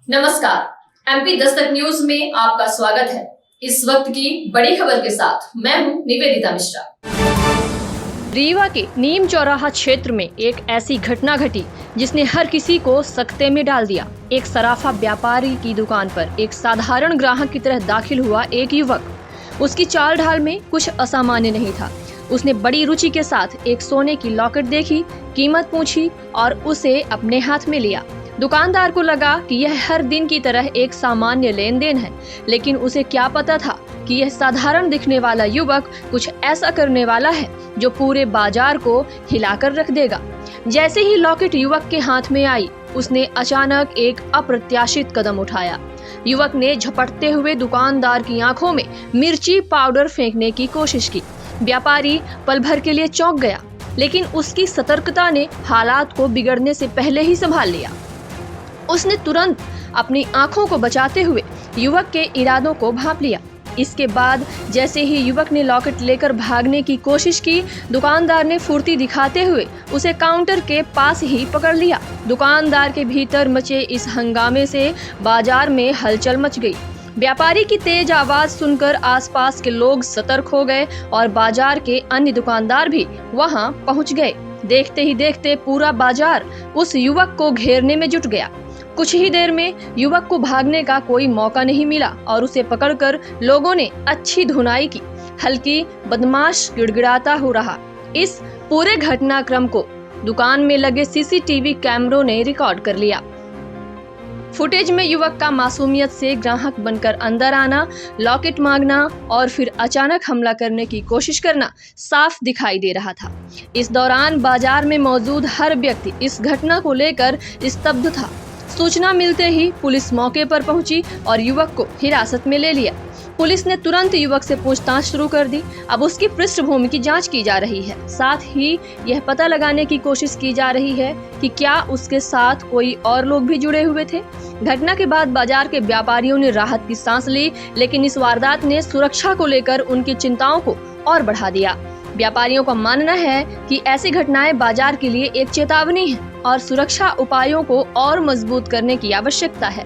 नमस्कार, MP Dastak news में आपका स्वागत है। इस वक्त की बड़ी खबर के साथ मैं हूं निवेदिता मिश्रा। रीवा के नीम चौराहा क्षेत्र में एक ऐसी घटना घटी जिसने हर किसी को सकते में डाल दिया। एक सराफा व्यापारी की दुकान पर एक साधारण ग्राहक की तरह दाखिल हुआ एक युवक। उसकी चाल ढाल में कुछ असामान्य नहीं था। उसने बड़ी रुचि के साथ एक सोने की लॉकेट देखी, कीमत पूछी और उसे अपने हाथ में लिया। दुकानदार को लगा कि यह हर दिन की तरह एक सामान्य लेन देन है, लेकिन उसे क्या पता था कि यह साधारण दिखने वाला युवक कुछ ऐसा करने वाला है जो पूरे बाजार को हिलाकर रख देगा। जैसे ही लॉकेट युवक के हाथ में आई, उसने अचानक एक अप्रत्याशित कदम उठाया। युवक ने झपटते हुए दुकानदार की आंखों में मिर्ची पाउडर फेंकने की कोशिश की। व्यापारी पल भर के लिए चौंक गया, लेकिन उसकी सतर्कता ने हालात को बिगड़ने से पहले ही संभाल लिया। उसने तुरंत अपनी आंखों को बचाते हुए युवक के इरादों को भांप लिया। इसके बाद जैसे ही युवक ने लॉकेट लेकर भागने की कोशिश की, दुकानदार ने फुर्ती दिखाते हुए उसे काउंटर के पास ही पकड़ लिया। दुकानदार के भीतर मचे इस हंगामे से बाजार में हलचल मच गई। व्यापारी की तेज आवाज सुनकर आसपास के लोग सतर्क हो गए और बाजार के अन्य दुकानदार भी वहां पहुंच गए। देखते ही देखते पूरा बाजार उस युवक को घेरने में जुट गया। कुछ ही देर में युवक को भागने का कोई मौका नहीं मिला और उसे पकड़कर लोगों ने अच्छी धुनाई की। हल्की बदमाश गिड़गिड़ाता हो रहा। इस पूरे घटनाक्रम को दुकान में लगे सीसीटीवी कैमरों ने रिकॉर्ड कर लिया। फुटेज में युवक का मासूमियत से ग्राहक बनकर अंदर आना, लॉकेट मांगना और फिर अचानक हमला करने की कोशिश करना साफ दिखाई दे रहा था। इस दौरान बाजार में मौजूद हर व्यक्ति इस घटना को लेकर स्तब्ध था। सूचना मिलते ही पुलिस मौके पर पहुंची और युवक को हिरासत में ले लिया। पुलिस ने तुरंत युवक से पूछताछ शुरू कर दी। अब उसकी पृष्ठभूमि की जांच की जा रही है। साथ ही यह पता लगाने की कोशिश की जा रही है कि क्या उसके साथ कोई और लोग भी जुड़े हुए थे। घटना के बाद बाजार के व्यापारियों ने राहत की सांस ली, लेकिन इस वारदात ने सुरक्षा को लेकर उनकी चिंताओं को और बढ़ा दिया। व्यापारियों का मानना है कि ऐसी घटनाएं बाजार के लिए एक चेतावनी है और सुरक्षा उपायों को और मजबूत करने की आवश्यकता है।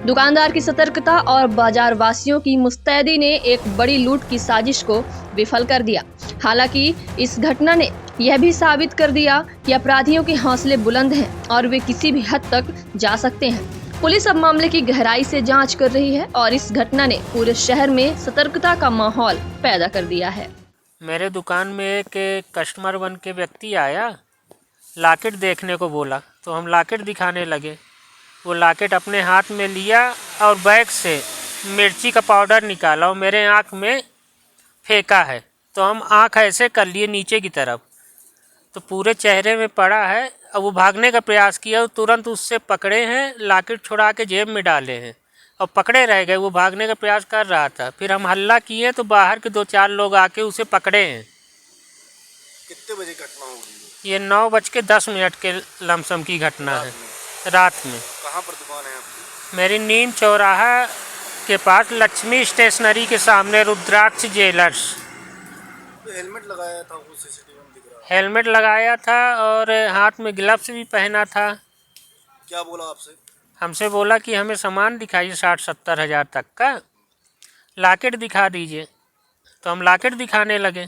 दुकानदार की सतर्कता और बाजार वासियों की मुस्तैदी ने एक बड़ी लूट की साजिश को विफल कर दिया। हालांकि इस घटना ने यह भी साबित कर दिया कि अपराधियों के हौसले बुलंद हैं और वे किसी भी हद तक जा सकते हैं। पुलिस अब मामले की गहराई से जांच कर रही है और इस घटना ने पूरे शहर में सतर्कता का माहौल पैदा कर दिया है। मेरे दुकान में एक कस्टमर बन के व्यक्ति आया, लॉकेट देखने को बोला, तो हम लॉकेट दिखाने लगे। वो लॉकेट अपने हाथ में लिया और बैग से मिर्ची का पाउडर निकाला और मेरे आँख में फेंका है। तो हम आँख ऐसे कर लिए नीचे की तरफ, तो पूरे चेहरे में पड़ा है। अब वो भागने का प्रयास किया, तुरंत उससे पकड़े हैं, लॉकेट छुड़ा के जेब में डाले हैं और पकड़े रह गए। वो भागने का प्रयास कर रहा था। फिर हम हल्ला किए तो बाहर के 2-4 लोग आके उसे पकड़े हैं। कितने बजे घटना हुई? ये 9:10 के लमसम की घटना है, रात में। कहाँ पर दुकान है आपकी? मेरी नीम चौराहा के पास लक्ष्मी स्टेशनरी के सामने रुद्राक्ष ज्वेलर्स। तो हेलमेट लगाया था, वो सीसीटीवी में दिख रहा है। हेलमेट लगाया था और हाथ में ग्लव्स भी पहना था। क्या बोला आपसे? हमसे बोला कि हमें सामान दिखाइए 60-70 हज़ार तक का, लॉकेट दिखा दीजिए। तो हम लॉकेट दिखाने लगे,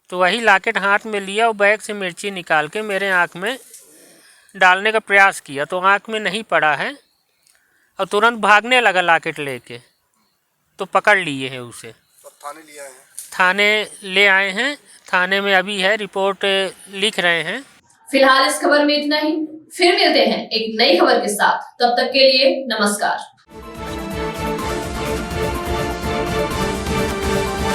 तो वही लॉकेट हाथ में लिया और बैग से मिर्ची निकाल के मेरे आँख में डालने का प्रयास किया, तो आँख में नहीं पड़ा है और तुरंत भागने लगा लॉकेट लेके। तो पकड़ लिए हैं उसे। तो थाने लिया है? थाने ले आए हैं, थाने में अभी है, रिपोर्ट लिख रहे हैं। फिलहाल इस खबर में इतना ही। फिर मिलते हैं एक नई खबर के साथ। तब तक के लिए नमस्कार।